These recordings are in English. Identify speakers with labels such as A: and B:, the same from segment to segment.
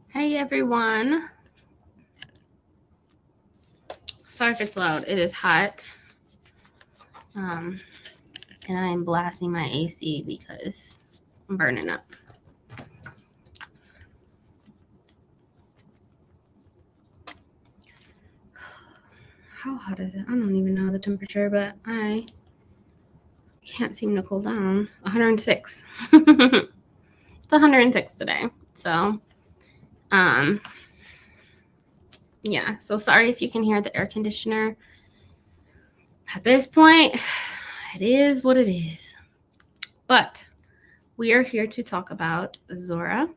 A: Hey everyone. Sorry if it's loud. It is hot. And I am blasting my AC because I'm burning up. How hot is it? I don't even know the temperature, but I can't seem to cool down. 106. It's 106 today. So, yeah. So sorry if you can hear the air conditioner. At this point, it is what it is. But we are here to talk about Zora.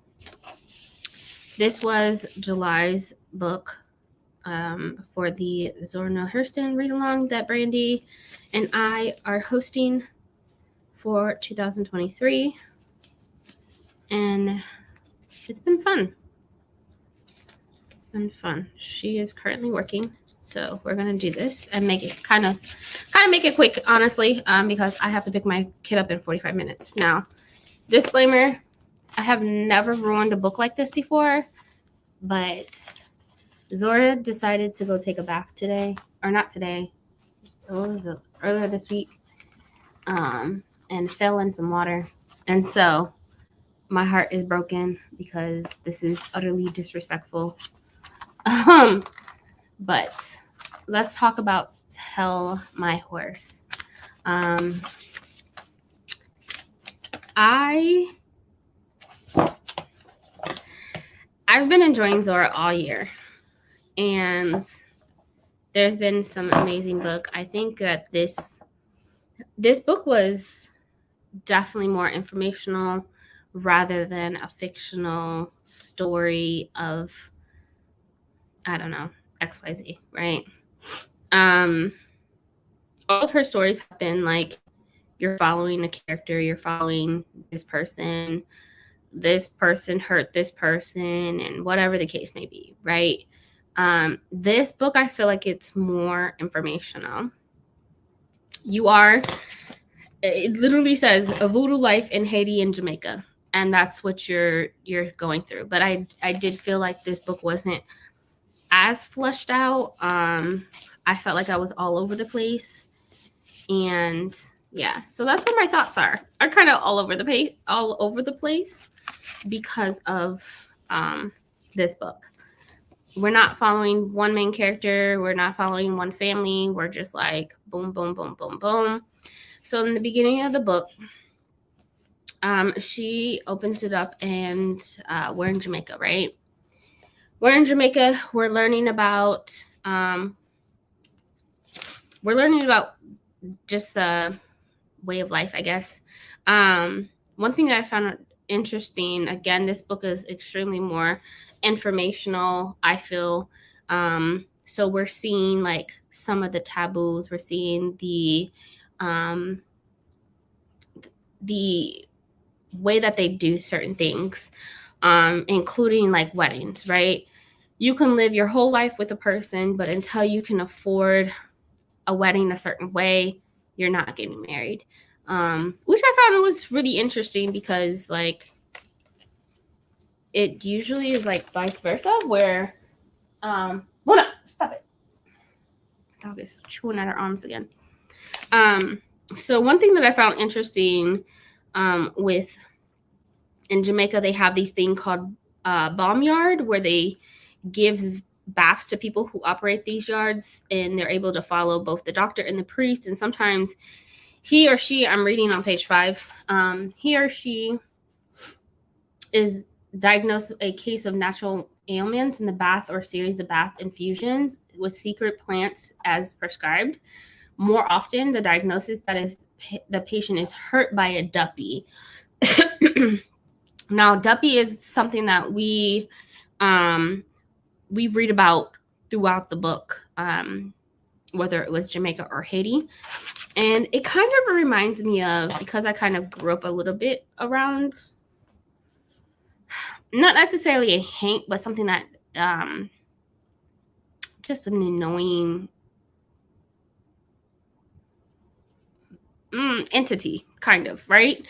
A: This was July's book for the Zora Hurston read-along that Brandie and I are hosting for 2023. And it's been fun. It's been fun. She is currently working, so we're gonna do this and make it kind of make it quick, honestly, because I have to pick my kid up in 45 minutes. Now, disclaimer, I have never ruined a book like this before, but Zora decided to go take a bath today, or not today. What was it? Earlier this week, and fell in some water, and so my heart is broken because this is utterly disrespectful. But let's talk about Tell My Horse. I've been enjoying Zora all year, and there's been some amazing book. I think that this book was definitely more informational rather than a fictional story of, I don't know, XYZ, right? All of her stories have been like, you're following a character, you're following this person hurt this person, and whatever the case may be, right? This book, I feel like it's more informational. It literally says a voodoo life in Haiti and Jamaica, and that's what you're going through. But I did feel like this book wasn't as fleshed out. I felt like I was all over the place, and yeah, so that's what my thoughts are kind of all over the place because of this book. We're not following one main character, we're not following one family, we're just like boom, boom, boom, boom, boom. So in the beginning of the book, she opens it up, and we're in Jamaica, right? We're in Jamaica. We're learning about just the way of life, I guess. One thing that I found interesting, again, this book is extremely more informational, I feel. So we're seeing like some of the taboos. We're seeing the way that they do certain things, including like weddings, right? You can live your whole life with a person, but until you can afford a wedding a certain way, you're not getting married. Which I found was really interesting because like it usually is like vice versa, where stop it. Dog is chewing at her arms again. So one thing that I found interesting with in Jamaica, they have these thing called bomb yard, where they give baths to people who operate these yards, and they're able to follow both the doctor and the priest. And sometimes he or she, I'm reading on page 5, he or she is diagnosed with a case of natural ailments in the bath or series of bath infusions with secret plants as prescribed. More often, the diagnosis that is the patient is hurt by a duppy. Now, duppy is something that we read about throughout the book, whether it was Jamaica or Haiti. And it kind of reminds me of, because I kind of grew up a little bit around, not necessarily a hint, but something that just an annoying entity, kind of, right?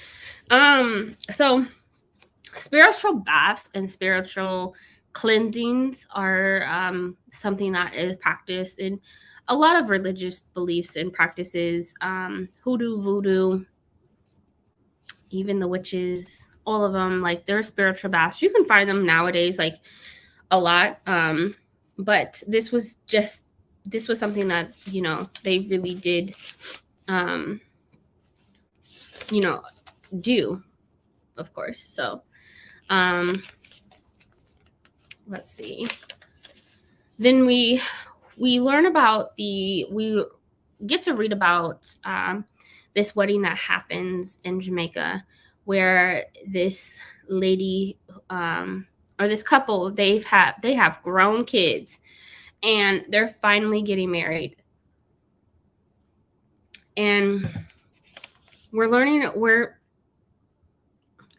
A: So spiritual baths and spiritual cleansings are something that is practiced in a lot of religious beliefs and practices. Hoodoo, voodoo, even the witches, all of them, like their spiritual baths. You can find them nowadays, like a lot. But this was something that, they really did, um, do, of course. So, let's see. Then we learn about we get to read about this wedding that happens in Jamaica, where this lady or this couple, they have grown kids, and they're finally getting married. And we're learning where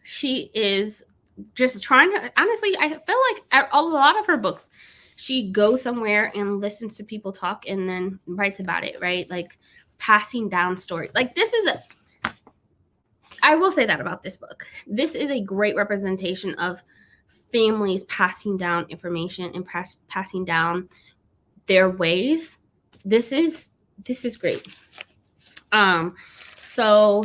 A: she is just trying to, honestly, I feel like a lot of her books, she goes somewhere and listens to people talk and then writes about it, right? Like passing down stories. Like I will say that about this book. This is a great representation of families passing down information and passing down their ways. This is great. So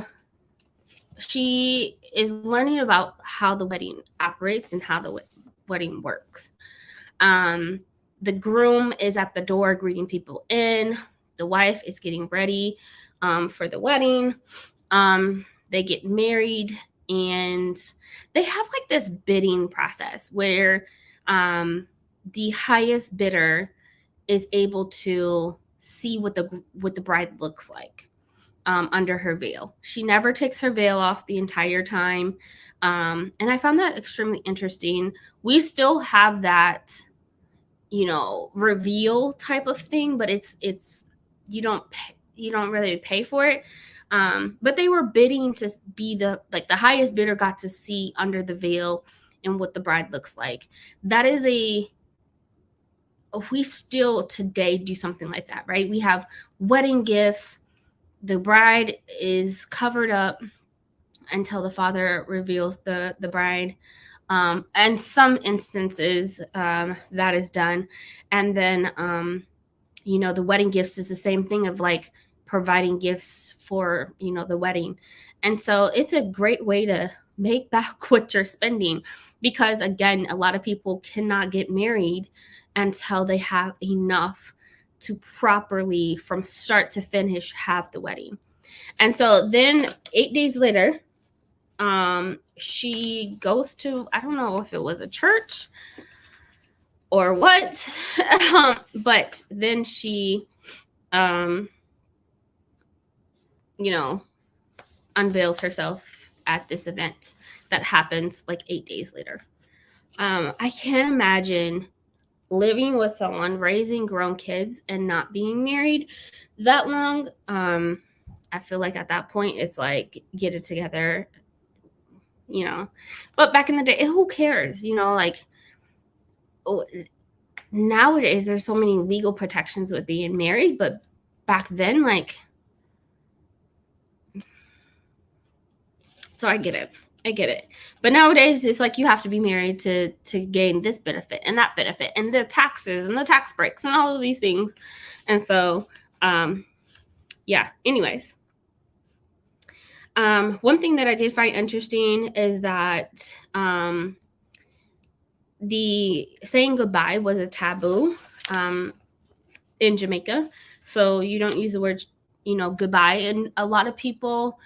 A: she is learning about how the wedding operates and how the wedding works. The groom is at the door greeting people in. The wife is getting ready for the wedding. They get married, and they have like this bidding process where the highest bidder is able to see what the bride looks like under her veil. She never takes her veil off the entire time. And I found that extremely interesting. We still have that, reveal type of thing, but it's you don't really pay for it. But they were bidding to be the highest bidder got to see under the veil and what the bride looks like. That is we still today do something like that, right? We have wedding gifts. The bride is covered up until the father reveals the bride. And some instances that is done. And then, the wedding gifts is the same thing of like providing gifts for, the wedding. And so it's a great way to make back what you're spending, because again, a lot of people cannot get married until they have enough to properly, from start to finish, have the wedding. And so then 8 days later, she goes to, I don't know if it was a church or what, but then she, unveils herself at this event that happens like 8 days later. I can't imagine living with someone, raising grown kids, and not being married that long. I feel like at that point, it's like, get it together, But back in the day, who cares? Nowadays, there's so many legal protections with being married, but back then, so I get it. But nowadays, it's like you have to be married to gain this benefit and that benefit and the taxes and the tax breaks and all of these things. And so, yeah, anyways. One thing that I did find interesting is that the saying goodbye was a taboo in Jamaica. So you don't use the word, goodbye. And a lot of people,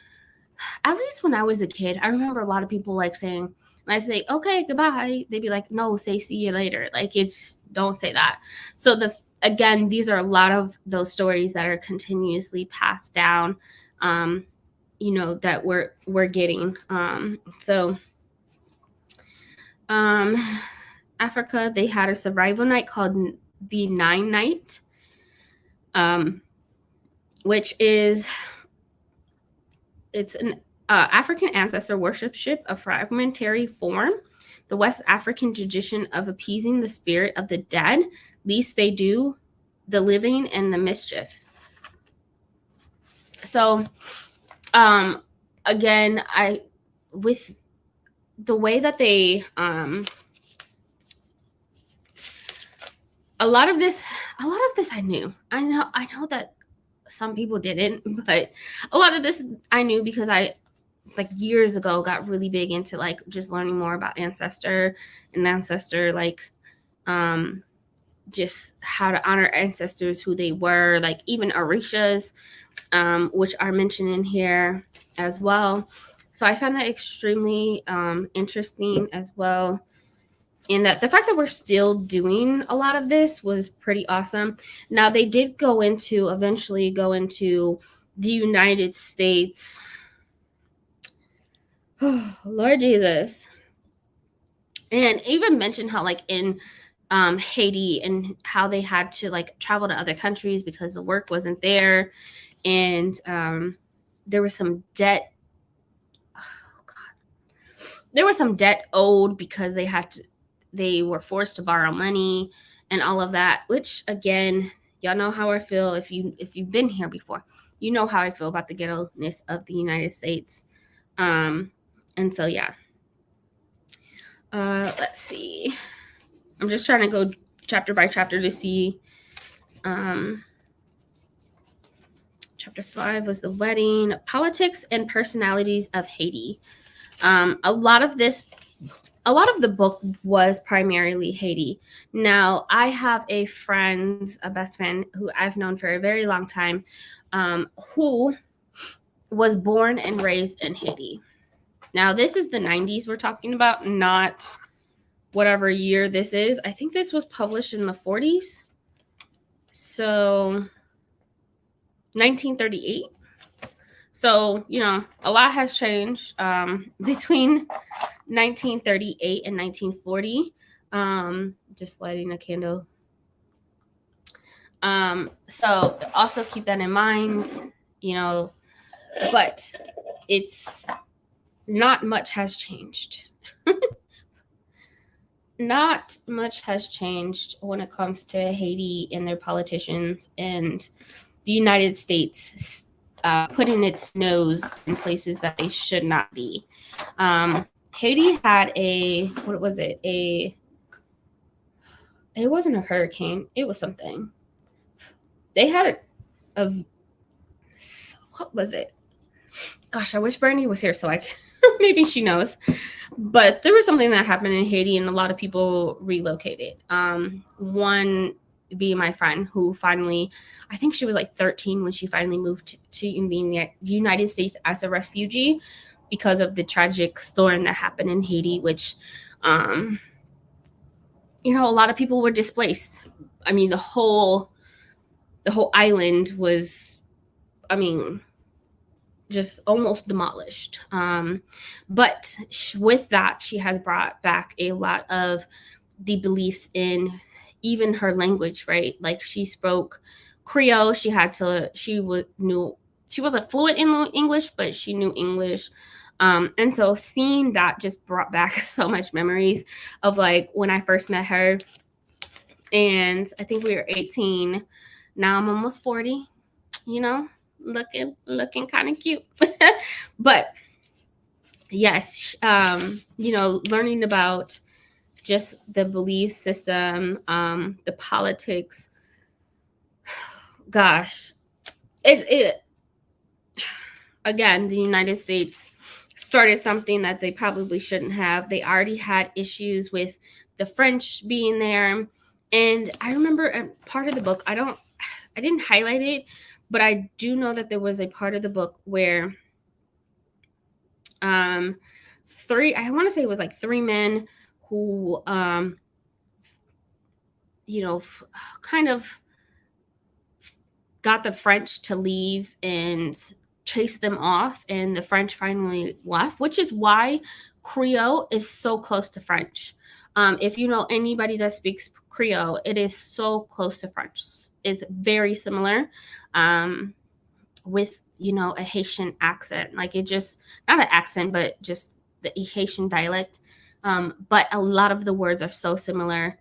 A: at least when I was a kid, I remember a lot of people like saying, when I say, okay, goodbye, they'd be like, no, say see you later. Like, it's, don't say that. So again, these are a lot of those stories that are continuously passed down, that we're getting. Africa, they had a survival night called the 9 night, which is, it's an African ancestor worshipship, a fragmentary form, the West African tradition of appeasing the spirit of the dead, lest they do the living and the mischief. So Again, with the way that they a lot of this I knew. I know that some people didn't, but a lot of this I knew because I, like, years ago, got really big into like just learning more about ancestor, like just how to honor ancestors, who they were, like even Orishas, which are mentioned in here as well. So I found that extremely interesting as well. And that the fact that we're still doing a lot of this was pretty awesome. Now, they did eventually go into the United States. Oh, Lord Jesus. And even mentioned how, like, in Haiti, and how they had to like travel to other countries because the work wasn't there. And there was some debt. Oh, God. There was some debt owed because they were forced to borrow money and all of that, which, again, y'all know how I feel. If you've been here before, you know how I feel about the ghetto-ness of the United States. And so, yeah. Let's see. I'm just trying to go chapter by chapter to see. Chapter 5 was the wedding, politics, and personalities of Haiti. A lot of the book was primarily Haiti. Now, I have a best friend who I've known for a very long time, who was born and raised in Haiti. Now, this is the 90s we're talking about, not whatever year this is. I think this was published in the 40s. So, 1938. So, a lot has changed between 1938 and 1940. Just lighting a candle. So also keep that in mind, but it's not much has changed. Not much has changed when it comes to Haiti and their politicians, and the United States putting its nose in places that they should not be. Haiti had what was it? It wasn't a hurricane. It was something. They had what was it? Gosh, I wish Brandie was here so maybe she knows. But there was something that happened in Haiti, and a lot of people relocated. One being my friend, who finally, I think she was like 13 when she finally moved to the United States as a refugee because of the tragic storm that happened in Haiti, which, a lot of people were displaced. I mean, the whole island was, just almost demolished. But with that, she has brought back a lot of the beliefs in even her language, right? Like, she spoke Creole. She wasn't fluent in English, but she knew English. And so seeing that just brought back so much memories of like when I first met her. And I think we were 18. Now I'm almost 40, looking kind of cute. But yes, learning about just the belief system, the politics. Gosh, it again, the United States started something that they probably shouldn't have. They already had issues with the French being there. And I remember a part of the book, I didn't highlight it, but I do know that there was a part of the book where I want to say it was like 3 men who kind of got the French to leave and chased them off, and the French finally left, which is why Creole is so close to French. If you know anybody that speaks Creole, it is so close to French. It's very similar, with a Haitian accent. Like, it just, not an accent, but just the Haitian dialect. But a lot of the words are so similar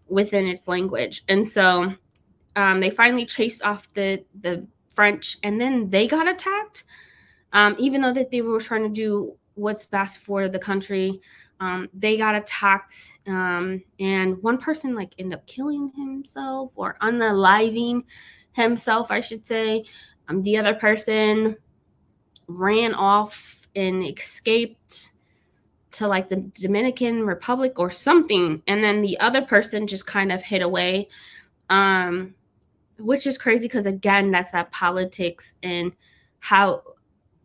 A: within its language. And so they finally chased off the French, and then they got attacked. even though that they were trying to do what's best for the country, they got attacked, and one person like ended up killing himself or unaliving himself, I should say. The other person ran off and escaped to like the Dominican Republic or something, and then the other person just kind of hid away, which is crazy because again, that's that politics and how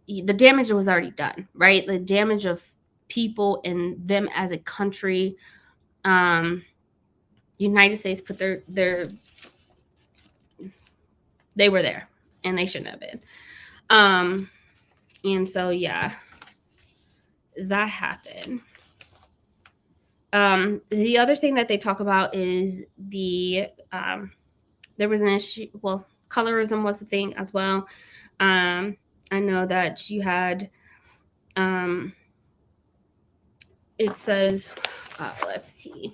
A: the damage was already done, right? The damage of people and them as a country. United States put their they were there and they shouldn't have been. And so yeah, that happened. The other thing that they talk about is the there was an issue. Well, colorism was a thing as well. I know that you had. It says, let's see.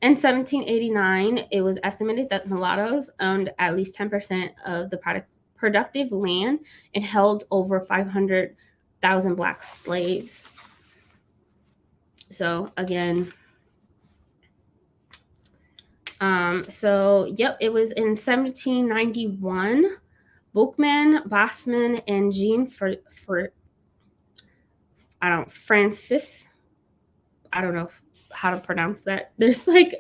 A: In 1789, it was estimated that mulattoes owned at least 10% of the productive land and held over 500,000 black slaves. So again, yep, it was in 1791. Bookman, Bossman, and Jean Francis. I don't know how to pronounce that. There's like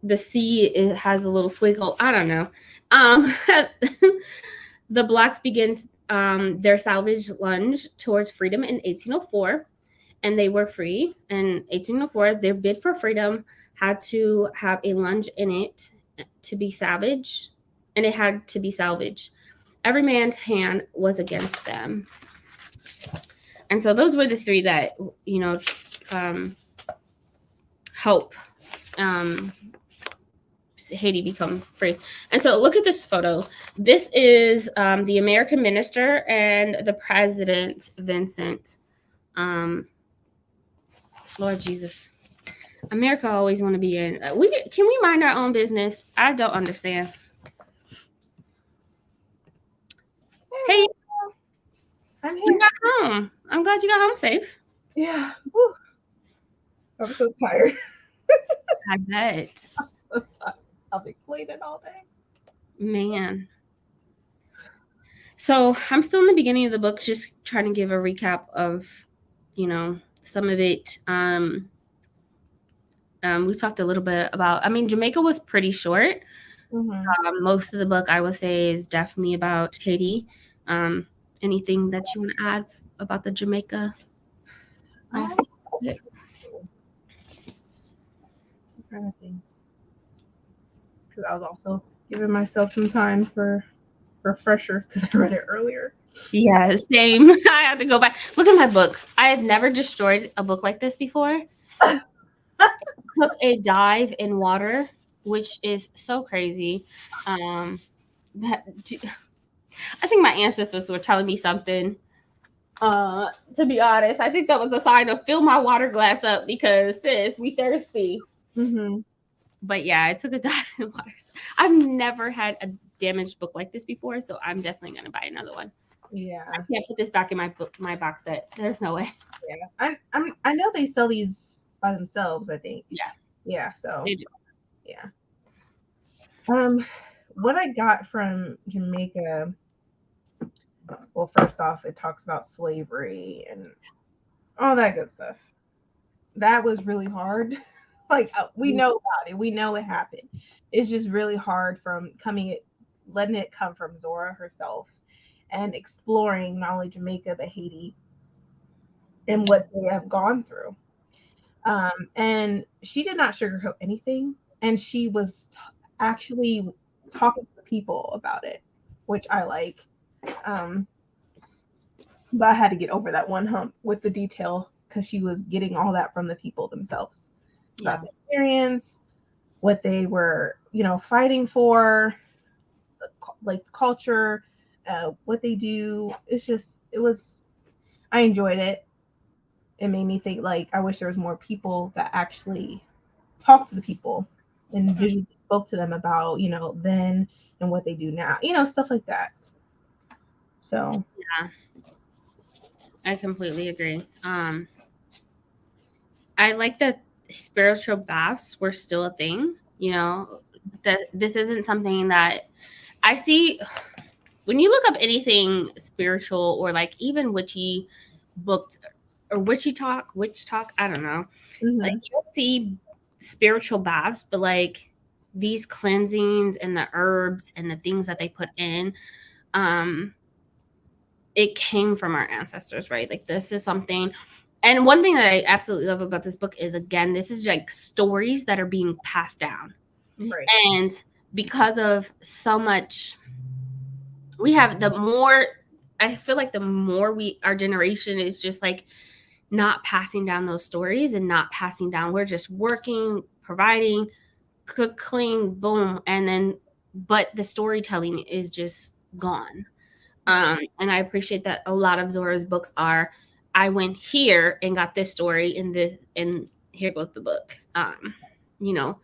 A: the C, it has a little swiggle. I don't know. The blacks began their salvage lunge towards freedom in 1804, and they were free. In 1804, their bid for freedom had to have a lunge in it to be salvaged, and it had to be salvaged. Every man's hand was against them. And so those were the three that, help Haiti become free. And so look at this photo. This is the American minister and the president, Vincent. Lord Jesus. America always want to be in. Can we mind our own business? I don't understand. Hey,
B: I'm here.
A: you got home. I'm glad you got home safe.
B: Yeah. Woo. I'm so tired.
A: I bet.
B: I'll be cleaning all day.
A: Man. So I'm still in the beginning of the book, just trying to give a recap of, some of it. We talked a little bit about, Jamaica was pretty short.
B: Mm-hmm.
A: Most of the book, I would say, is definitely about Haiti. Anything that you want to add about the Jamaica?
B: I'm trying to think. Because I was also giving myself some time for refresher because I read it earlier.
A: Yeah, same. I had to go back. Look at my book. I have never destroyed a book like this before. Took a dive in water, which is so crazy. I think my ancestors were telling me something. To be honest, I think that was a sign of fill my water glass up because we thirsty.
B: Mm-hmm.
A: But yeah, I took a dive in water. I've never had a damaged book like this before, so I'm definitely gonna buy another one.
B: Yeah,
A: I can't put this back in my box set. There's no way.
B: Yeah, I know they sell these by themselves. I think. Yeah. So.
A: They do.
B: Yeah. What I got from Jamaica. Well, first off, it talks about slavery and all that good stuff. That was really hard. Like we know about it. We know it happened. It's just really hard from letting it come from Zora herself and exploring not only Jamaica but Haiti and what they have gone through. And she did not sugarcoat anything, and she was actually talking to people about it, which I like. But I had to get over that one hump with the detail because she was getting all that from the people themselves about the experience, what they were, fighting for, like culture, what they do. I enjoyed it. It made me think like I wish there was more people that actually talked to the people and visually spoke to them about, then and what they do now, stuff like that. So
A: yeah. I completely agree. I like that spiritual baths were still a thing. You know, that this isn't something that I see when you look up anything spiritual or like even witchy books or witch talk, I don't know. Like
B: Mhm.
A: you'll see spiritual baths, but like these cleansings and the herbs and the things that they put in, um, it came from our ancestors, right? Like this is something. And one thing that I absolutely love about this book is again, this is like stories that are being passed down.
B: Right.
A: And because of so much, we have the more, I feel like the more our generation is just like not passing down those stories and not passing down. We're just working, providing, cook, clean, boom. And then, but the storytelling is just gone. And I appreciate that a lot of Zora's books are, I went here and got this story in this, and here goes the book. You know,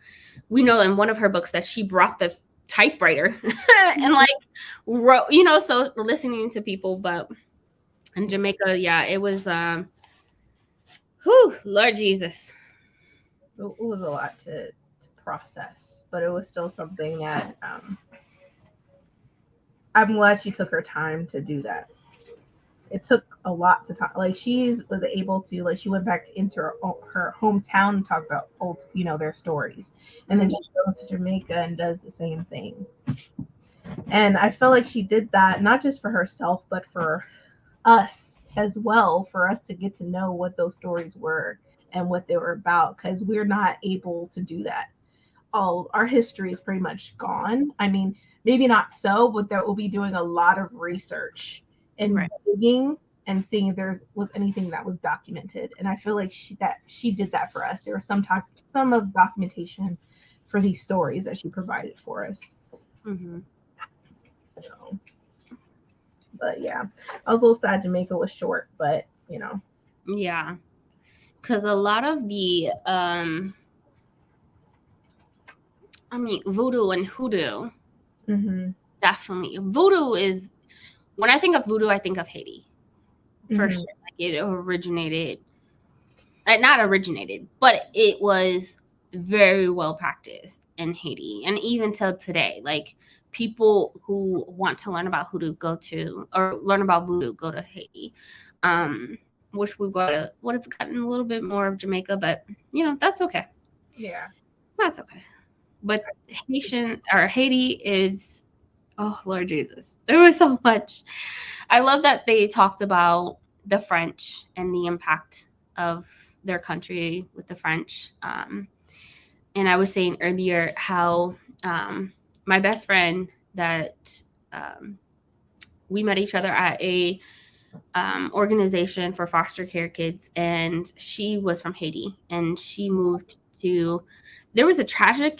A: we know in one of her books that she brought the typewriter and like wrote, so listening to people, but in Jamaica, yeah, it was, whew, Lord Jesus.
B: It was a lot to process, but it was still something that I'm glad she took her time to do that. It took a lot to talk. Like she was able to, like she went back into her hometown and talked about old, their stories, and then she goes to Jamaica and does the same thing. And I felt like she did that not just for herself, but for us as well, for us to get to know what those stories were and what they were about, because we're not able to do that. All our history is pretty much gone. I mean, maybe not so, but that will be doing a lot of research and
A: Right.
B: digging and seeing if there was anything that was documented. And I feel like she did that for us. There was some of documentation for these stories that she provided for us.
A: Mm-hmm.
B: So, but yeah, I was a little sad Jamaica was short, but
A: Yeah. Because a lot of the, I mean, voodoo and hoodoo,
B: mm-hmm,
A: definitely. Voodoo is, when I think of voodoo, I think of Haiti for
B: mm-hmm,
A: sure. Like it originated, not originated, but it was very well practiced in Haiti. And even till today, like people who want to learn about hoodoo go to, or learn about voodoo go to Haiti. Wish we would have gotten a little bit more of Jamaica, but that's okay.
B: yeah,
A: That's okay. But Haitian or Haiti is, oh Lord Jesus, there was so much. I love that they talked about the French and the impact of their country with the French. And I was saying earlier how my best friend that um, we met each other at a organization for foster care kids, and she was from Haiti, and she moved to. There was a tragic.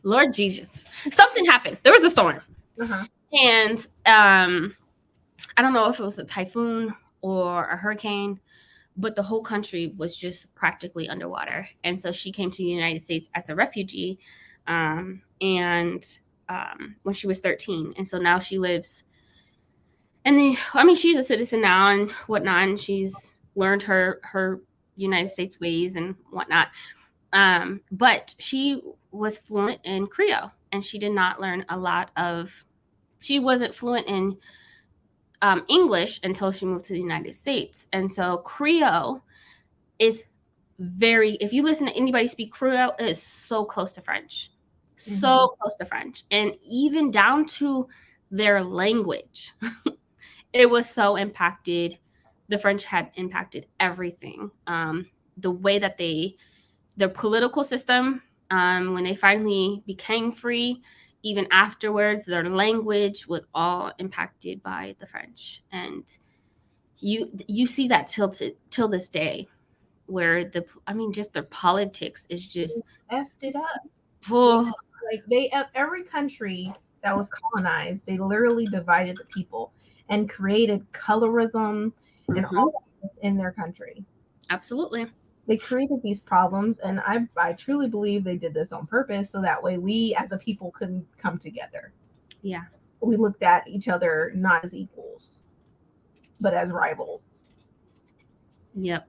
A: Lord Jesus, something happened. There was a storm,
B: uh-huh,
A: and I don't know if it was a typhoon or a hurricane, but the whole country was just practically underwater. And so she came to the United States as a refugee, and when she was 13, and so now she lives. And I mean, she's a citizen now and whatnot, and she's learned her United States ways and whatnot. But she was fluent in Creole, and she did not learn a lot of. She wasn't fluent in English until she moved to the United States, and so Creole is very. If you listen to anybody speak Creole, it is so close to French,
B: mm-hmm,
A: so close to French, and even down to their language. It was so impacted. The French had impacted everything. The way that their political system, when they finally became free, even afterwards, their language was all impacted by the French, and you see that till this day, where just their politics is just
B: effed it up.
A: oh,
B: Like every country that was colonized, they literally divided the people and created colorism and
A: mhm,
B: all that in their country.
A: absolutely,
B: They created these problems, and I truly believe they did this on purpose so that way we as a people couldn't come together.
A: yeah,
B: We looked at each other not as equals. but as rivals.
A: Yep.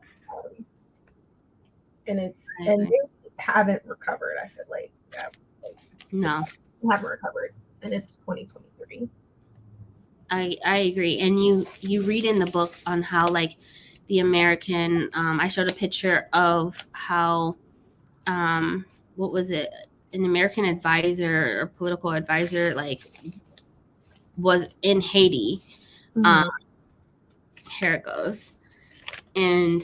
B: And
A: I
B: and
A: agree.
B: they haven't recovered. I feel like
A: No,
B: haven't recovered, and it's 2023.
A: I agree. And you read in the book on how like the American. I showed a picture of how what was it? An American advisor or political advisor like was in Haiti. Um, here it goes. And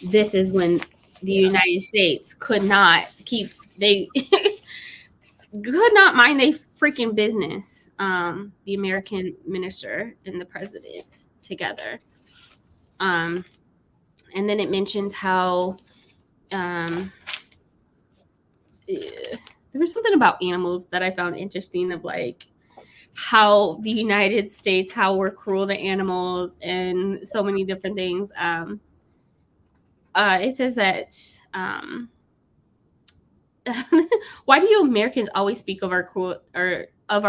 A: this is when the United States could not keep they could not mind their freaking business. The American minister and the president together. And then it mentions how there was something about animals that I found interesting of like how the United States, how we're cruel to animals and so many different things. It says that why do you Americans always speak of our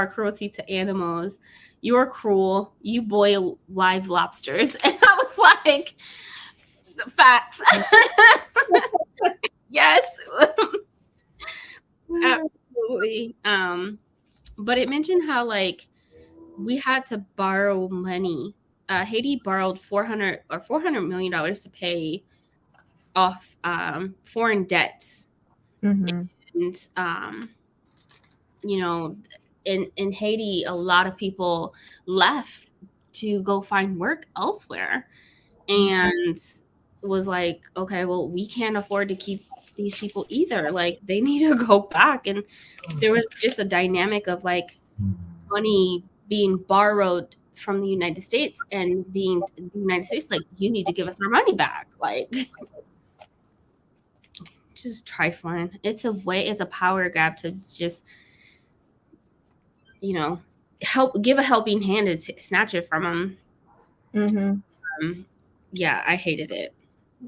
A: cruelty to animals? You're cruel. You boil live lobsters, and I was like, facts. Yes, absolutely. But it mentioned how like we had to borrow money. Haiti borrowed $400 million to pay off foreign debts,
B: Mm-hmm.
A: and you know, in Haiti, a lot of people left to go find work elsewhere, and was like, okay, well, we can't afford to keep these people either. Like, they need to go back. And there was just a dynamic of like money being borrowed from the United States and being the United States like, you need to give us our money back. Like, just trifling. It's a power grab to just, give a helping hand and snatch it from them. Yeah, I hated it.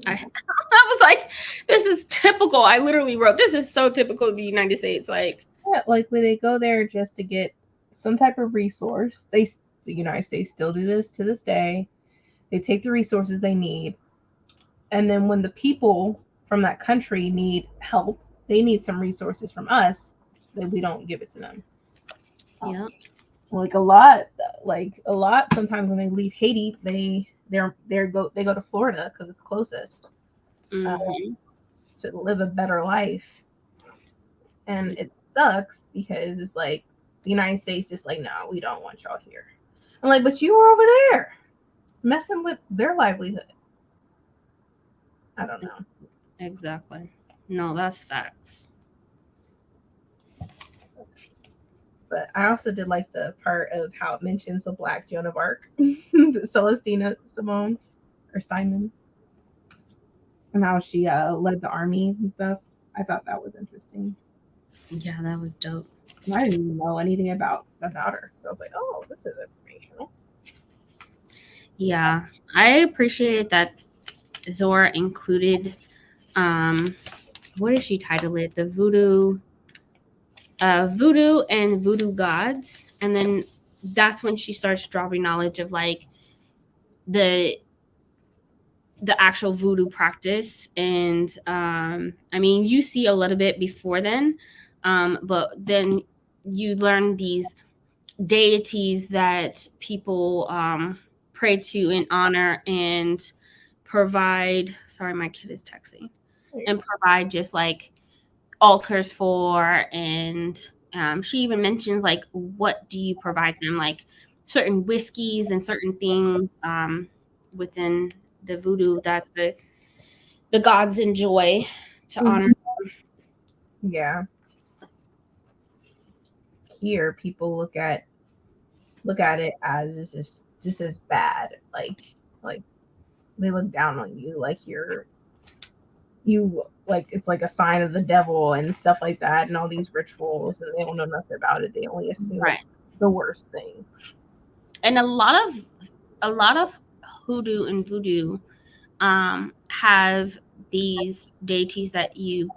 A: I was like, this is typical. I literally wrote, this is so typical of the United States. Like,
B: yeah, like when they go there just to get some type of resource, the United States still do this to this day. They take the resources they need, and then when the people from that country need help, they need some resources from us, that we don't give it to them.
A: yeah,
B: Like a lot, sometimes when they leave Haiti, they go to Florida because it's closest,
A: mm-hmm.
B: to live a better life. And it sucks because it's like the United States just like, no, we don't want y'all here. I'm like, but you were over there messing with their livelihood. I don't know.
A: Exactly. No, that's facts.
B: But I also did like the part of how it mentions the Black Joan of Arc, Celestina Simone or Simon, and how she led the armies and stuff. I thought that was interesting.
A: Yeah, that was dope.
B: I didn't even know anything about her, so I was like, oh, this is informational.
A: Yeah, I appreciated that Zora included, what did she title it? The Voodoo and Voodoo gods. And then that's when she starts dropping knowledge of like the actual voodoo practice. And I mean, you see a little bit before then, but then you learn these deities that people pray to and honor and provide. Sorry, my kid is texting. And provide just like altars for. And she even mentions like, what do you provide them, like certain whiskeys and certain things within the voodoo that the gods enjoy to honor.
B: Yeah. Here, people look at it as this is bad. Like they look down on you, like you like it's like a sign of the devil and stuff like that, and all these rituals, and they don't know nothing about it. They only assume
A: Right.
B: the worst thing.
A: And a lot of hoodoo and voodoo have these deities that you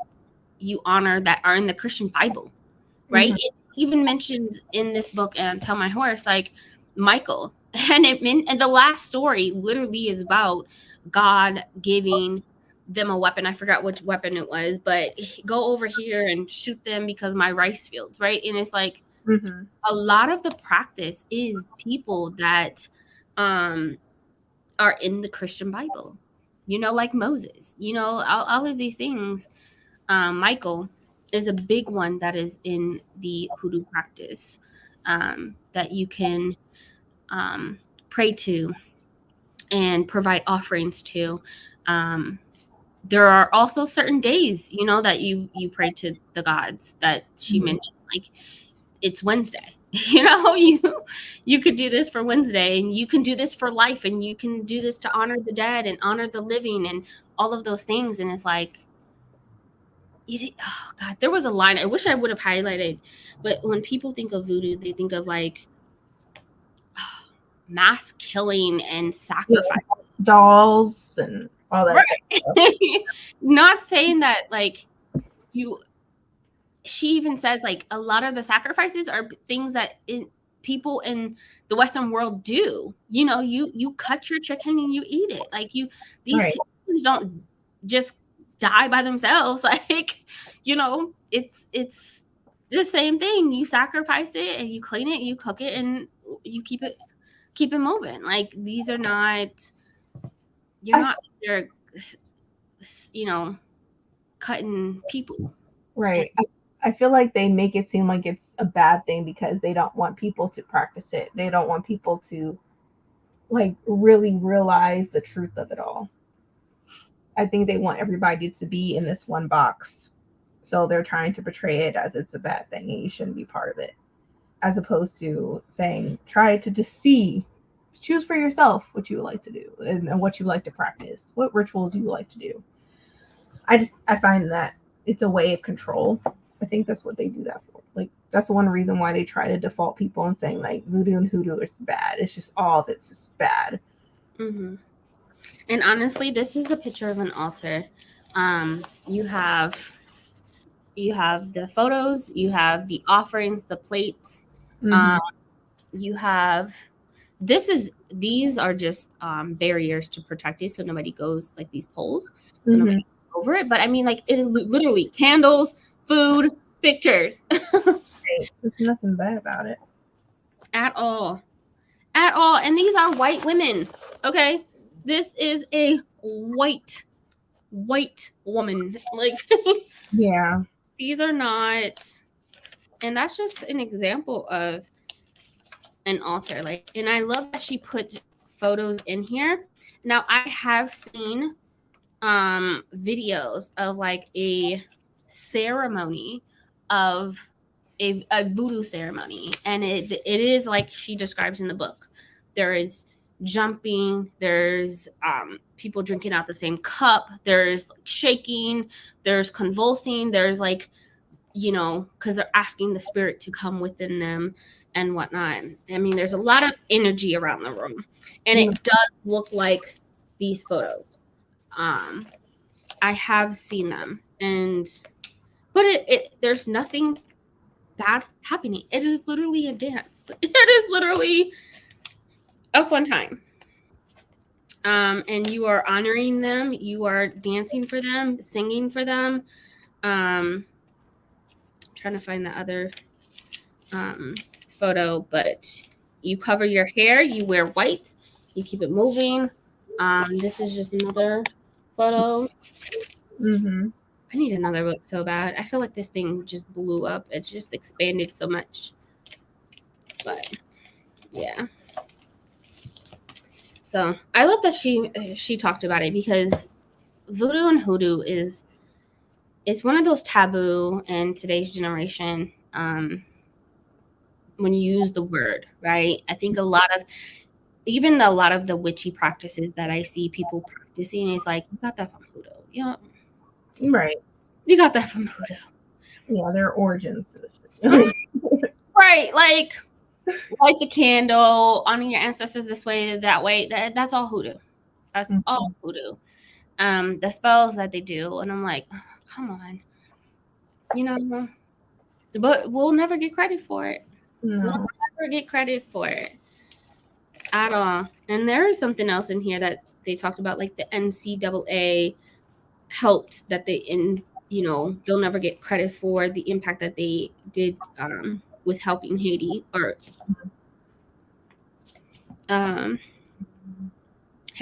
A: honor that are in the Christian Bible, right? It even mentions in this book and Tell My Horse, like Michael. And the last story literally is about God giving them a weapon. I forgot which weapon it was, but go over here and shoot them because my rice fields, right? And it's like
B: Mm-hmm.
A: a lot of the practice is people that are in the Christian Bible, like Moses, all of these things. Michael is a big one that is in the hoodoo practice, that you can pray to and provide offerings to. There are also certain days, that you pray to the gods that she
B: Mm-hmm.
A: mentioned, like it's Wednesday. You could do this for Wednesday, and you can do this for life, and you can do this to honor the dead and honor the living and all of those things. And it's like, oh God, there was a line I wish I would have highlighted, but when people think of voodoo, they think of like mass killing and
B: Yeah,
A: sacrifice.
B: dolls and all that stuff.
A: Right. Not saying that like you she even says like a lot of the sacrifices are things that people in the Western world do. You cut your chicken and you eat it. Like these
B: Right.
A: kids don't just die by themselves. Like, it's the same thing. You sacrifice it and you clean it, you cook it, and you keep it moving. Like these are not they're cutting people.
B: Right. I feel like they make it seem like it's a bad thing because they don't want people to practice it. They don't want people to like really realize the truth of it all. I think they want everybody to be in this one box. So they're trying to portray it as it's a bad thing and you shouldn't be part of it. As opposed to saying, try to just see, choose for yourself what you would like to do and what you like to practice, what rituals you like to do. I find that it's a way of control. I think that's what they do that for. Like that's one reason why they try to default people and saying like voodoo and hoodoo is bad. It's just all of it's just bad.
A: Mm-hmm. And honestly, this is a picture of an altar. You have the photos, you have the offerings, the plates.
B: Mm-hmm.
A: You have these are just barriers to protect you, so nobody goes like these poles, so
B: Mm-hmm.
A: nobody goes over it. But I mean, like it literally candles, food, pictures.
B: There's nothing bad about it.
A: At all. At all. And these are white women. Okay. This is a white woman. Like
B: Yeah.
A: these are not, and that's just an example of an altar. Like, and I love that she put photos in here. Now I have seen videos of like a ceremony of a voodoo ceremony, and it is like she describes in the book. There is jumping, there's people drinking out the same cup, there's like shaking, there's convulsing, there's like because they're asking the spirit to come within them and whatnot. I mean, there's a lot of energy around the room, and it does look like these photos. I have seen them, but there's nothing bad happening. It is literally a dance. It is literally a fun time. And you are honoring them. You are dancing for them, singing for them. Trying to find the other photo, but you cover your hair. You wear white. You keep it moving. This is just another photo.
B: Mm-hmm.
A: I need another book so bad. I feel like this thing just blew up. It's just expanded so much. But yeah. So I love that she talked about it, because voodoo and hoodoo it's one of those taboo in today's generation. When you use the word, right? I think a lot of the witchy practices that I see people practicing is like, you got that from hoodoo.
B: Right.
A: You got that from hoodoo.
B: Yeah, their origins.
A: Right. Like light the candle, honor your ancestors this way, that way. That's all hoodoo. That's all hoodoo. The spells that they do, and I'm like, oh, come on. But we'll never get credit for it.
B: No.
A: We'll never get credit for it. at all. And there is something else in here that they talked about, like the NCAA helped that they'll never get credit for the impact that they did with helping Haiti, or had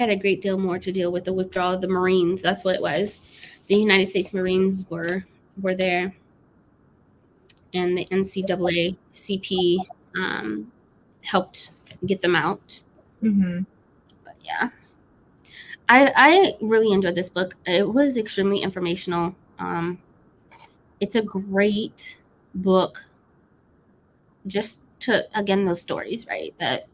A: a great deal more to deal with the withdrawal of the Marines. That's what it was. The United States Marines were there, and the NCAA CP helped get them out.
B: Mm-hmm.
A: But yeah, I really enjoyed this book. It was extremely informational. It's a great book just to, again, those stories, right, that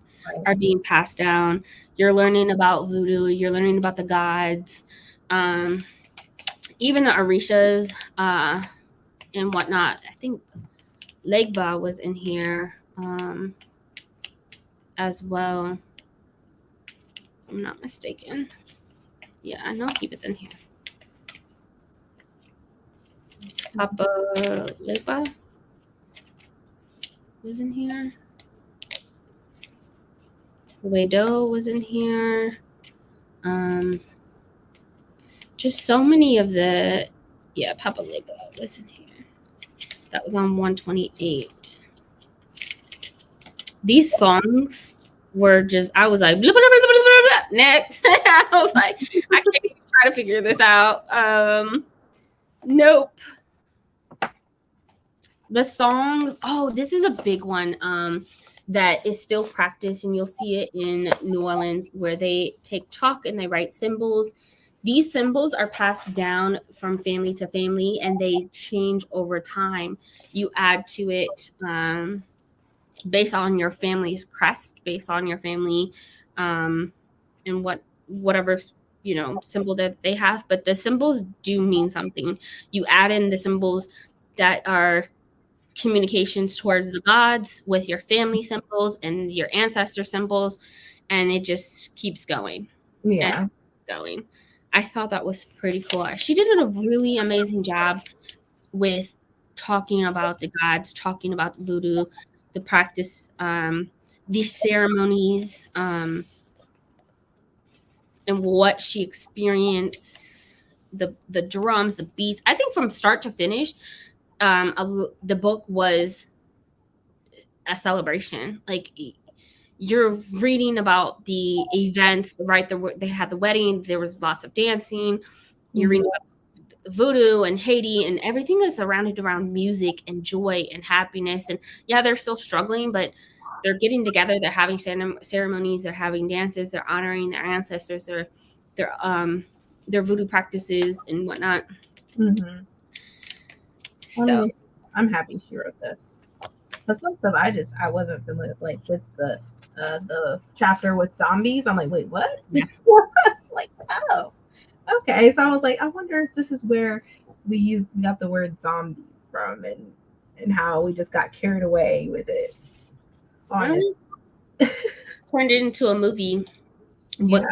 A: are being passed down. You're learning about voodoo. You're learning about the gods. Even the Orishas and whatnot. I think Legba was in here as well. I'm not mistaken. Yeah, I know he was in here. Papa Legba was in here. Wedo was in here. Just so many of the, Papa Legba was in here. That was on 128. These songs were just, I was like, blah, blah, blah, blah, blah, blah, next. I was like, I can't even try to figure this out. Nope. The songs, this is a big one that is still practiced, and you'll see it in New Orleans, where they take chalk and they write symbols. These symbols are passed down from family to family, and they change over time. You add to it based on your family's crest, based on your family and whatever symbol that they have. But the symbols do mean something. You add in the symbols that are communications towards the gods with your family symbols and your ancestor symbols, and it just keeps going.
B: Yeah.
A: Going. I thought that was pretty cool. She did a really amazing job with talking about the gods, talking about voodoo, the practice, these ceremonies, and what she experienced, the drums, the beats. I think from start to finish, the book was a celebration. Like, you're reading about the events, right? They had the wedding. There was lots of dancing. You're reading about voodoo and Haiti, and everything is surrounded around music and joy and happiness. And yeah, they're still struggling, but they're getting together. They're having ceremonies. They're having dances. They're honoring their ancestors. Their voodoo practices and whatnot.
B: Mm-hmm. So I'm happy she wrote this. But some stuff I wasn't familiar with the chapter with zombies. I'm like, wait, what?
A: Yeah.
B: Like, oh, okay. So I was like, I wonder if this is where we got the word zombies from, and how we just got carried away with it.
A: Turned it into a movie with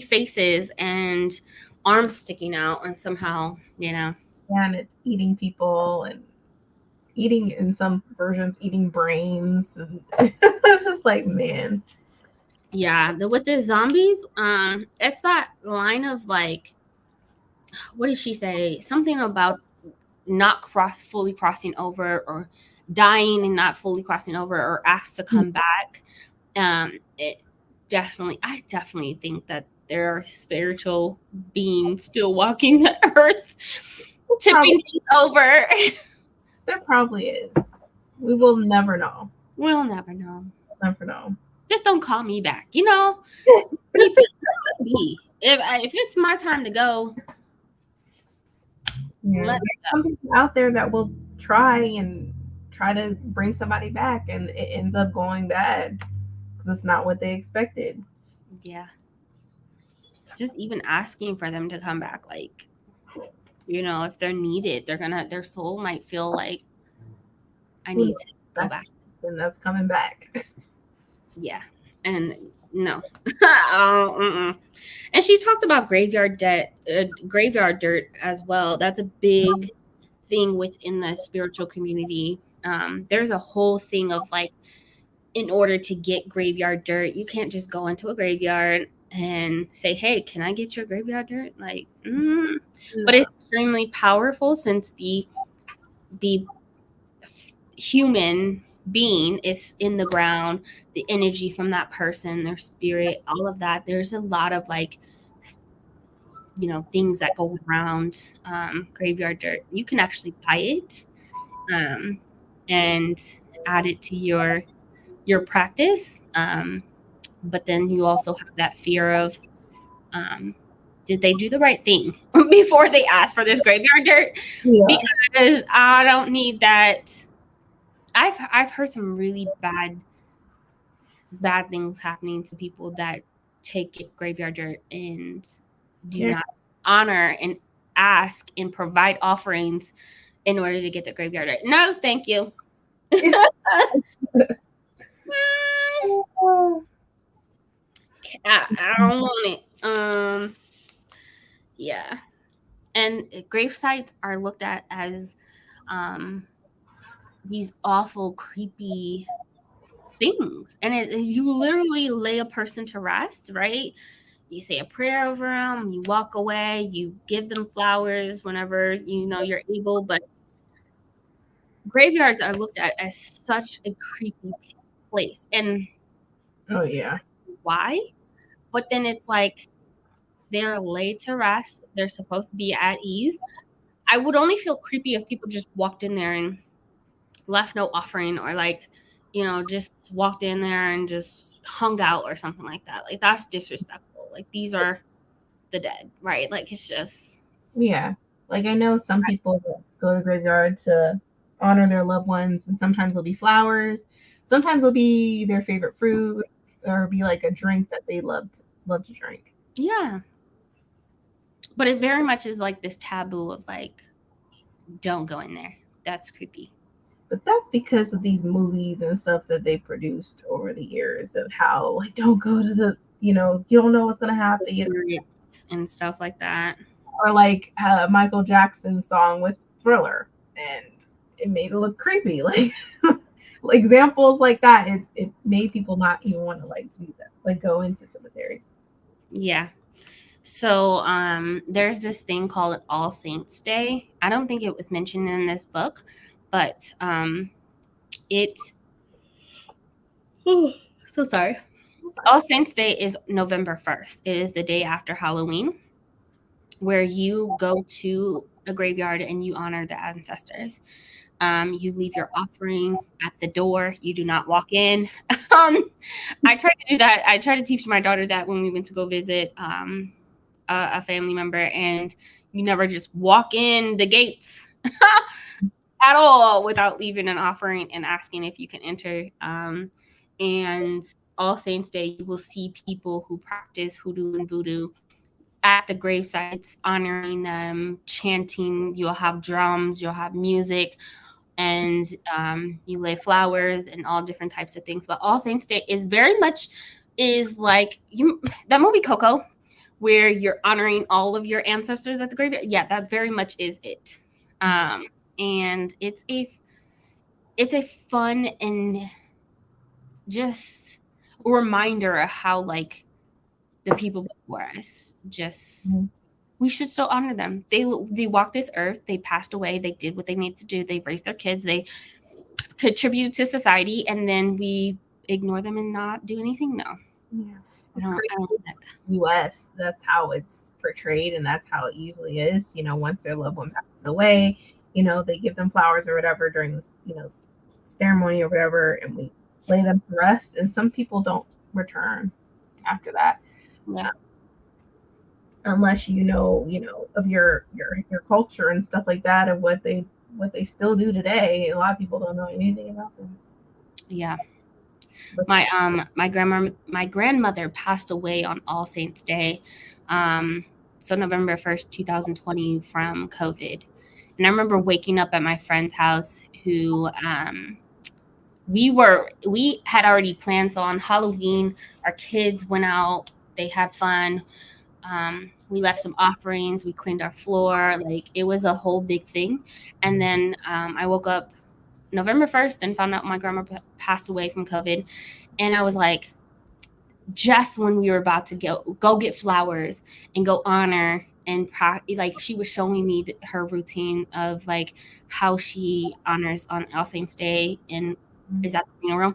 A: faces and arms sticking out, and somehow,
B: and it's eating people, and eating, in some versions, eating brains. And it's just like, man.
A: Yeah, with the zombies, it's that line of like, what did she say? Something about not fully crossing over, or dying and not fully crossing over, or asked to come back. I definitely think that there are spiritual beings still walking the earth, tipping things over.
B: There probably is. We will never know.
A: We'll never know.
B: Never know.
A: Just don't call me back. If it's my time to go,
B: there's some people out there that will try to bring somebody back, and it ends up going bad because it's not what they expected.
A: Yeah. Just even asking for them to come back, like, if they're needed, their soul might feel like, I need to go back.
B: And that's coming back.
A: Yeah. And no. And she talked about graveyard dirt as well. That's a big thing within the spiritual community. There's a whole thing of like in order to get graveyard dirt, you can't just go into a graveyard and say, hey, can I get your graveyard dirt? Like, but it's extremely powerful since the human being is in the ground, the energy from that person, their spirit, all of that. There's a lot of like, things that go around graveyard dirt. You can actually buy it and add it to your practice. But then you also have that fear of, did they do the right thing before they asked for this graveyard dirt?
B: Yeah.
A: Because I don't need that. I've heard some really bad things happening to people that take graveyard dirt and do not honor and ask and provide offerings in order to get the graveyard dirt. No, thank you. I don't want it. Yeah. And grave sites are looked at as these awful, creepy things. And you literally lay a person to rest, right? You say a prayer over them, you walk away, you give them flowers whenever you're able. But graveyards are looked at as such a creepy place. And why? But then it's like they're laid to rest. They're supposed to be at ease. I would only feel creepy if people just walked in there and left no offering, or like, just walked in there and just hung out or something like that. Like, that's disrespectful. Like, these are the dead, right? Like, it's just.
B: Yeah. Like, I know some people go to the graveyard to honor their loved ones, and sometimes it'll be flowers. Sometimes it'll be their favorite fruit, or be like a drink that they love to drink.
A: Yeah. But it very much is like this taboo of like, don't go in there. That's creepy.
B: But that's because of these movies and stuff that they produced over the years of how, like, don't go to the, you don't know what's going to happen.
A: And stuff like that.
B: Or like Michael Jackson's song with Thriller, and it made it look creepy. Like, examples like that, it made people not even want to like do that, like go into cemeteries.
A: Yeah. So there's this thing called All Saints Day. I don't think it was mentioned in this book, but so sorry. All Saints Day is November 1st. It is the day after Halloween, where you go to a graveyard and you honor the ancestors. You leave your offering at the door. You do not walk in. I tried to do that. I tried to teach my daughter that when we went to go visit a family member, and you never just walk in the gates at all without leaving an offering and asking if you can enter. And All Saints Day, you will see people who practice hoodoo and voodoo at the grave sites, honoring them, chanting. You'll have drums, you'll have music, and you lay flowers and all different types of things. But All Saints Day is very much like that movie Coco, where you're honoring all of your ancestors at the graveyard. Yeah, that very much is it. And it's a fun and just a reminder of how like the people before us just we should still honor them. They walked this earth, they passed away, they did what they need to do, they raised their kids, they contribute to society, and then we ignore them and not do anything. No.
B: Yeah.
A: I don't like that.
B: US, that's how it's portrayed, and that's how it usually is. Once their loved one passes away, they give them flowers or whatever during this, ceremony or whatever, and we lay them to rest. And some people don't return after that.
A: Yeah.
B: Unless of your culture and stuff like that, of what they still do today. A lot of people don't know anything about them.
A: Yeah. My grandmother passed away on All Saints Day, so November 1st, 2020, from COVID. And I remember waking up at my friend's house, who we had already planned. So on Halloween, our kids went out, they had fun. We left some offerings, we cleaned our floor, like it was a whole big thing. And then I woke up November 1st and found out my grandma passed away from COVID. And I was like, just when we were about to go get flowers and go honor and like she was showing me her routine of like how she honors on All Saints Day and is at the funeral.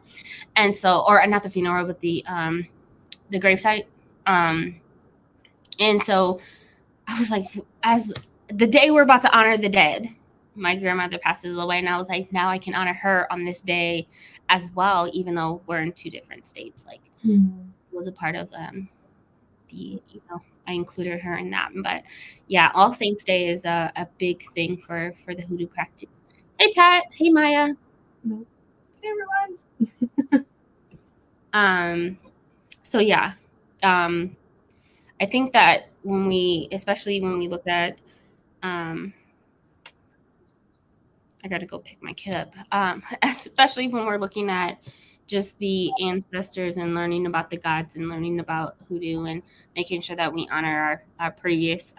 A: And so, or not the funeral, but the gravesite. And so I was like, as the day we're about to honor the dead, my grandmother passes away, and I was like, now I can honor her on this day as well, even though we're in two different states. Like, was a part of I included her in that. But yeah, All Saints Day is a big thing for the hoodoo practice. Hey Pat, hey Maya.
B: Hey everyone.
A: So yeah, I think that especially when we look at I gotta go pick my kid up. Especially when we're looking at just the ancestors and learning about the gods and learning about hoodoo and making sure that we honor our previous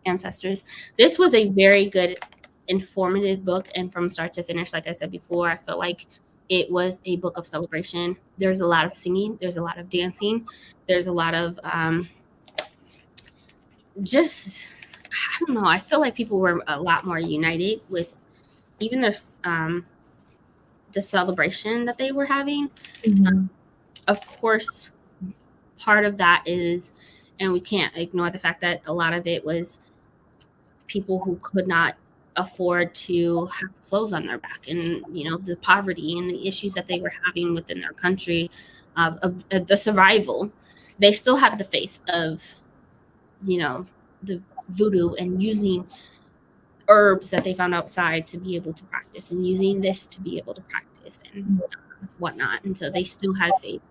A: ancestors. This was a very good, informative book, and from start to finish, like I said before, I felt like it was a book of celebration. There's a lot of singing, there's a lot of dancing, there's a lot of just, I don't know, I feel like people were a lot more united with even the celebration that they were having. Of course, part of that is, and we can't ignore the fact that a lot of it was people who could not afford to have clothes on their back, and the poverty and the issues that they were having within their country, the survival. They still had the faith of the voodoo and using herbs that they found outside to be able to practice, and using this to be able to practice and whatnot. And so they still had faith.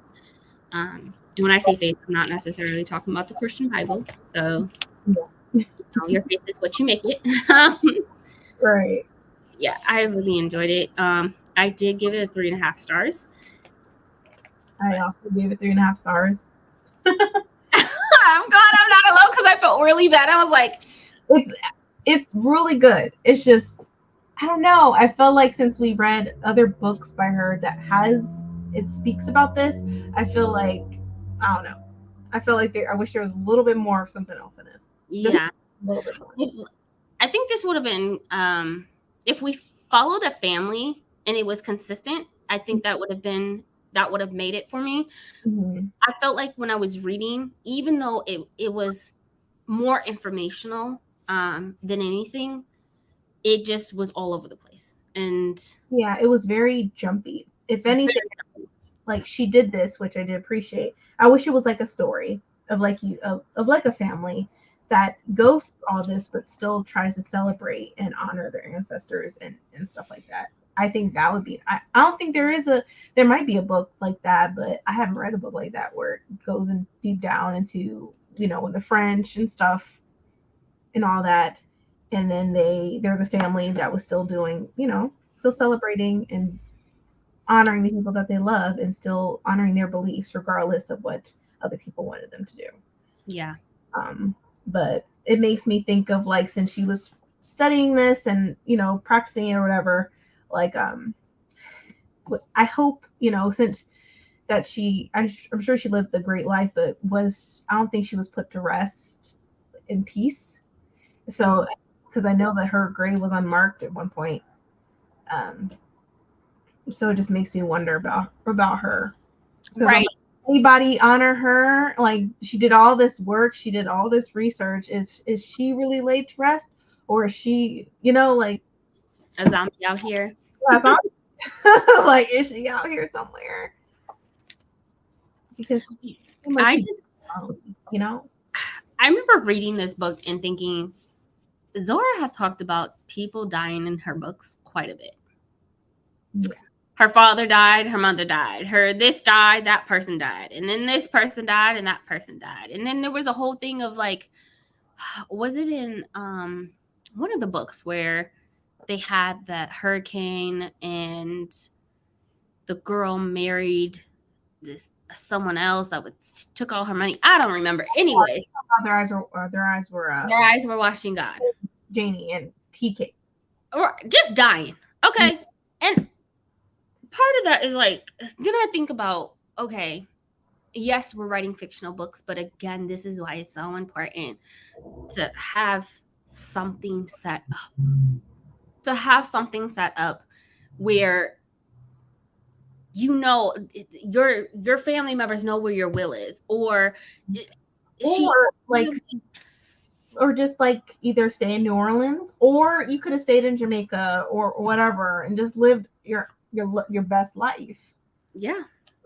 A: And when I say faith, I'm not necessarily talking about the Christian Bible. So your faith is what you make it.
B: Right.
A: Yeah, I really enjoyed it. I did give it 3.5 stars.
B: I also gave it 3.5 stars.
A: I'm glad I'm not alone because I felt really bad. I was like,
B: it's really good. It's just, I don't know. I felt like since we read other books by her that it speaks about this, I feel like, I don't know. I feel like I wish there was a little bit more of something else in this.
A: Yeah.
B: A little bit more.
A: I think this would have been, if we followed a family and it was consistent, I think that would have made it for me. I felt like when I was reading, even though it was more informational than anything, it just was all over the place. And
B: yeah, it was very jumpy. If anything, like she did this, which I did appreciate. I wish it was like a story of like a family that goes through all this but still tries to celebrate and honor their ancestors and stuff like that. I think that would be, I don't think there might be a book like that, but I haven't read a book like that where it goes in deep down into, the French and stuff and all that. And then there's a family that was still doing, still celebrating and honoring the people that they love and still honoring their beliefs regardless of what other people wanted them to do.
A: Yeah.
B: But it makes me think of like, since she was studying this and, practicing it or whatever, like, I hope, since that I'm sure she lived a great life, but I don't think she was put to rest in peace. So, because I know that her grave was unmarked at one point. So it just makes me wonder about her.
A: Right.
B: Anybody honor her? Like, she did all this work, she did all this research. Is she really laid to rest, or is she, like
A: a zombie out here?
B: Like, is she out here somewhere? Because
A: I
B: I
A: remember reading this book and thinking, Zora has talked about people dying in her books quite a bit.
B: Yeah.
A: Her father died, her mother died, this died, that person died, and then this person died, and that person died. And then there was a whole thing of like, was it in one of the books where they had that hurricane and the girl married someone else that took all her money? I don't remember. Anyway,
B: their eyes were
A: watching God.
B: Janie and TK.
A: Or just dying. Okay. And part of that is like, then I think about, okay, yes, we're writing fictional books, but again, this is why it's so important to have something set up. To have something set up where your family members know where your will is, or
B: like, or just like either stay in New Orleans, or you could have stayed in Jamaica or whatever and just lived your best life.
A: Yeah.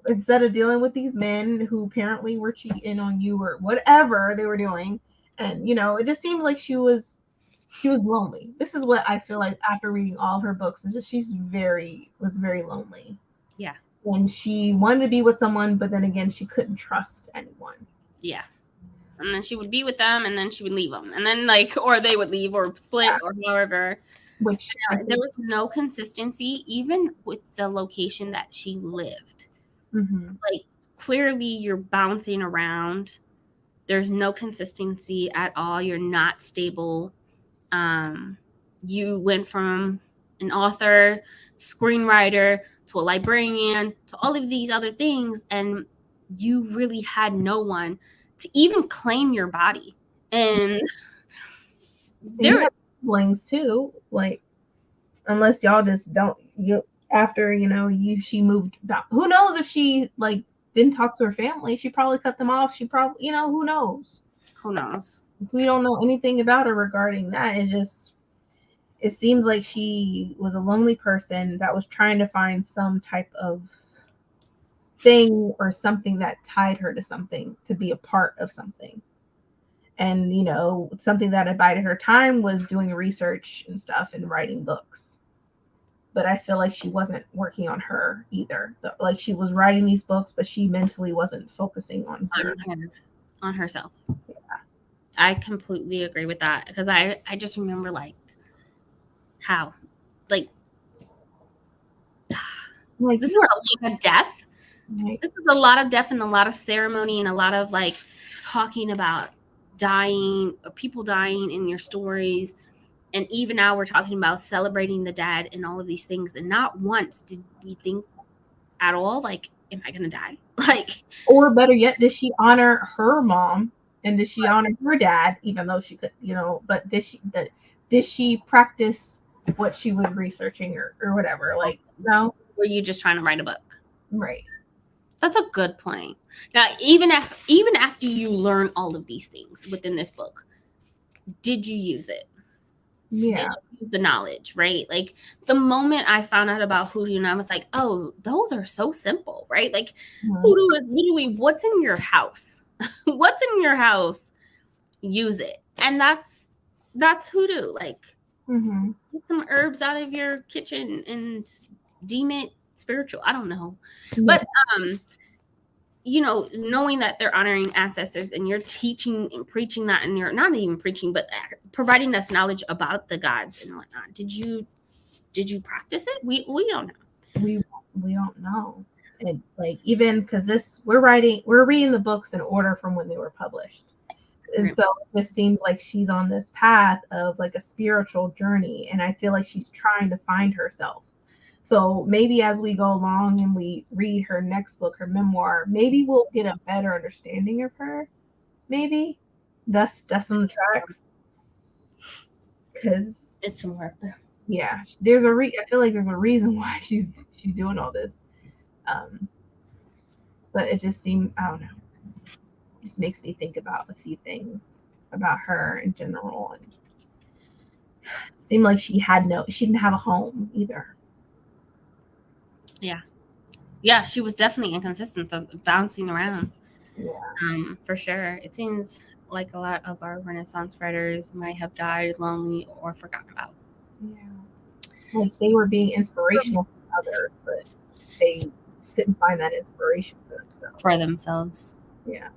B: Instead of dealing with these men who apparently were cheating on you or whatever they were doing. And it just seems like she was lonely. This is what I feel like after reading all of her books. Is just she was very lonely.
A: Yeah.
B: And she wanted to be with someone, but then again, she couldn't trust anyone.
A: Yeah. And then she would be with them, and then she would leave them, and then or they would leave or split or however.
B: Which
A: there was no consistency, even with the location that she lived.
B: Mm-hmm.
A: Like, clearly, you're bouncing around. There's no consistency at all. You're not stable. You went from an author, screenwriter, to a librarian, to all of these other things, and you really had no one to even claim your body. And
B: there are siblings too, like, unless y'all just don't, after she moved back. Who knows if she didn't talk to her family? She probably cut them off. She probably, who knows? We don't know anything about her regarding that. It seems like she was a lonely person that was trying to find some type of thing or something that tied her to something, to be a part of something. And, something that abided her time was doing research and stuff and writing books. But I feel like she wasn't working on her either. Like, she was writing these books, but she mentally wasn't focusing on
A: herself.
B: Yeah.
A: I completely agree with that, because I just remember how this is a lot of death. Right. This is a lot of death and a lot of ceremony and a lot of talking about dying, people dying in your stories. And even now we're talking about celebrating the dead and all of these things. And not once did we think at all, am I going to die?
B: Or better yet, did she honor her mom? And did she honor her dad, even though she could, but did she practice what she was researching or whatever? No?
A: Were you just trying to write a book?
B: Right.
A: That's a good point. Now, even after you learn all of these things within this book, did you use it?
B: Yeah.
A: Did you use the knowledge, right? The moment I found out about Voodoo, and I was like, oh, those are so simple, right? Voodoo is literally what's in your house. What's in your house, use it. And that's Voodoo. Get some herbs out of your kitchen and deem it spiritual. I don't know. Yeah. But knowing that they're honoring ancestors, and you're teaching and preaching that, and you're not even preaching, but providing us knowledge about the gods and whatnot. Did you practice it? We don't know.
B: We don't know. And even because we're reading the books in order from when they were published. And so it just seems like she's on this path of a spiritual journey. And I feel like she's trying to find herself. So maybe as we go along and we read her next book, her memoir, maybe we'll get a better understanding of her. Maybe that's on the tracks. Because
A: it's some work there.
B: Yeah, there's I feel like there's a reason why she's doing all this. But it just seems, I don't know. It just makes me think about a few things about her in general. And it seemed like she didn't have a home either.
A: Yeah, she was definitely inconsistent, bouncing around.
B: Yeah.
A: For sure. It seems like a lot of our Renaissance writers might have died lonely or forgotten about.
B: Yeah. They were being inspirational for others, but they didn't find that inspiration
A: for themselves.
B: Yeah.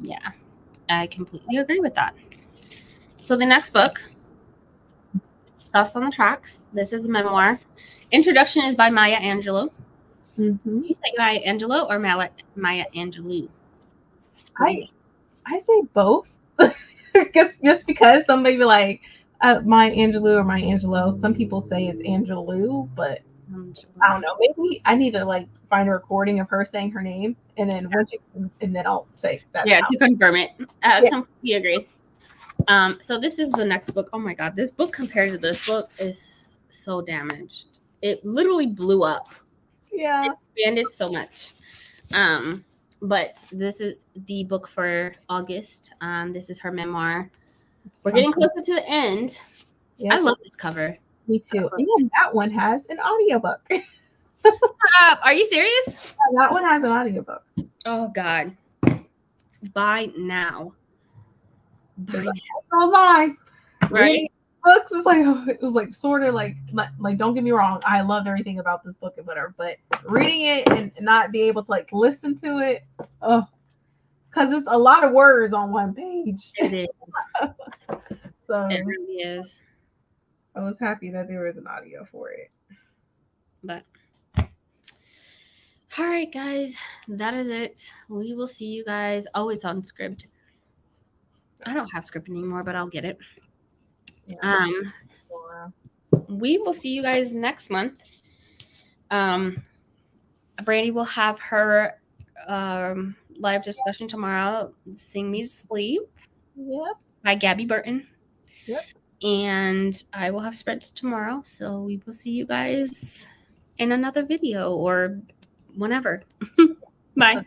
A: Yeah. I completely agree with that. So the next book, Lost on the Tracks. This is a memoir. Introduction is by Maya Angelou.
B: Mm-hmm.
A: You say Maya Angelou or Maya Angelou?
B: I say both. just because some may be Maya Angelou or Maya Angelou. Some people say it's Angelou, but I don't know. Maybe I need to like find a recording of her saying her name, and then and then I'll say that.
A: Yeah, to confirm it.
B: Yeah.
A: Completely agree. So this is the next book. Oh my god, this book compared to this book is so damaged. It literally blew up.
B: Yeah.
A: It expanded so much. But this is the book for August. This is her memoir. We're getting closer to the end.
B: Yep.
A: I love this cover.
B: Me too. And that one has an audiobook.
A: Are you serious?
B: That one has an audiobook.
A: Oh god. Buy now. Buy now.
B: Oh my.
A: Right?
B: Reading books is like, it was like sort of like don't get me wrong, I loved everything about this book and whatever, but reading it and not be able to like listen to it, because it's a lot of words on one page.
A: It is.
B: So
A: It really is.
B: I was happy that there was an audio for it.
A: But all right, guys, that is it. We will see you guys. Oh, it's on script. I don't have script anymore, but I'll get it.
B: Yeah.
A: We will see you guys next month. Brandie will have her live discussion tomorrow. Sing Me to Sleep.
B: Yep.
A: By Gabby Burton.
B: Yep.
A: And I will have spreads tomorrow. So we will see you guys in another video or whenever. Bye.